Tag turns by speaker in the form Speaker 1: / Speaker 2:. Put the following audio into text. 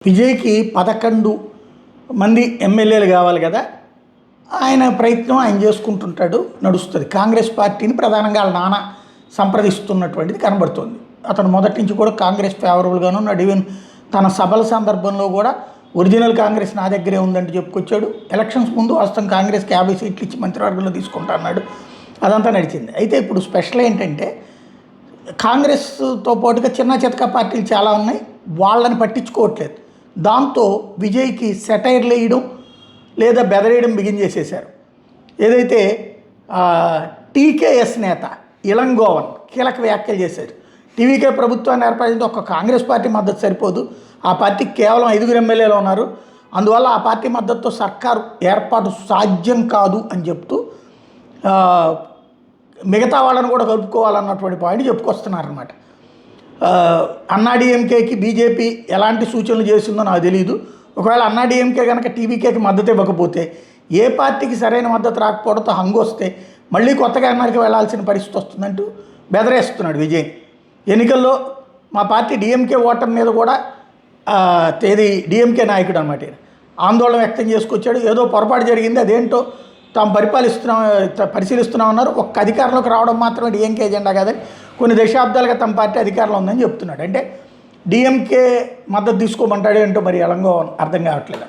Speaker 1: విజయ్కి 11 మంది ఎమ్మెల్యేలు కావాలి కదా. ఆయన ప్రయత్నం ఆయన చేసుకుంటుంటాడు, నడుస్తుంది. కాంగ్రెస్ పార్టీని ప్రధానంగా వాళ్ళ నాన్న సంప్రదిస్తున్నటువంటిది కనబడుతుంది. అతను మొదటి నుంచి కూడా కాంగ్రెస్ ఫేవరబుల్గానే ఉన్నాడు. ఈవెన్ తన సభల సందర్భంలో కూడా ఒరిజినల్ కాంగ్రెస్ నా దగ్గరే ఉందంటే చెప్పుకొచ్చాడు. ఎలక్షన్స్ ముందు వాస్తవం కాంగ్రెస్కి 50 సీట్లు ఇచ్చి మంత్రివర్గంలో తీసుకుంటా అన్నాడు. అదంతా నడిచింది. అయితే ఇప్పుడు స్పెషల్ ఏంటంటే కాంగ్రెస్తో పాటుగా చిన్న చితక పార్టీలు చాలా ఉన్నాయి, వాళ్ళని పట్టించుకోవట్లేదు. దాంతో విజయ్కి సెటైర్లు వేయడం లేదా బెదరేయడం బిగించేసేశారు. ఏదైతే టీకేఎస్ నేత ఇలంగోవన్ కీలక వ్యాఖ్యలు చేశారు. టీవీకే ప్రభుత్వాన్ని ఏర్పడింది ఒక్క కాంగ్రెస్ పార్టీ మద్దతు సరిపోదు, ఆ పార్టీకి కేవలం 5 ఎమ్మెల్యేలు ఉన్నారు, అందువల్ల ఆ పార్టీ మద్దతుతో సర్కారు ఏర్పాటు సాధ్యం కాదు అని చెప్తూ మిగతా వాళ్ళని కూడా కలుపుకోవాలన్నటువంటి పాయింట్ చెప్పుకొస్తున్నారనమాట. అన్నాడీఎంకేకి బీజేపీ ఎలాంటి సూచనలు చేసిందో నాకు తెలియదు. ఒకవేళ అన్నాడీఎంకే కనుక టీవీకేకి మద్దతు ఇవ్వకపోతే, ఏ పార్టీకి సరైన మద్దతు రాకపోవడంతో హంగొస్తే మళ్ళీ కొత్తగా ఎన్ఆర్కి వెళ్లాల్సిన పరిస్థితి వస్తుందంటూ బెదరేస్తున్నాడు విజయ్. ఎన్నికల్లో మా పార్టీ డిఎంకే ఓటమి మీద కూడా డిఎంకే నాయకుడు అనమాట ఆందోళన వ్యక్తం చేసుకొచ్చాడు. ఏదో పొరపాటు జరిగింది, అదేంటో తాము పరిశీలిస్తున్నామన్నారు. ఒక్క అధికారంలోకి రావడం మాత్రమే డిఎంకే ఎజెండా కాదని, కొన్ని దశాబ్దాలుగా తమ పార్టీ అధికారంలో ఉందని చెప్తున్నాడు. అంటే డిఎంకే మద్దతు తీసుకోమంటాడు ఏంటో మరి ఎలాగో అర్థం కావట్లేదు.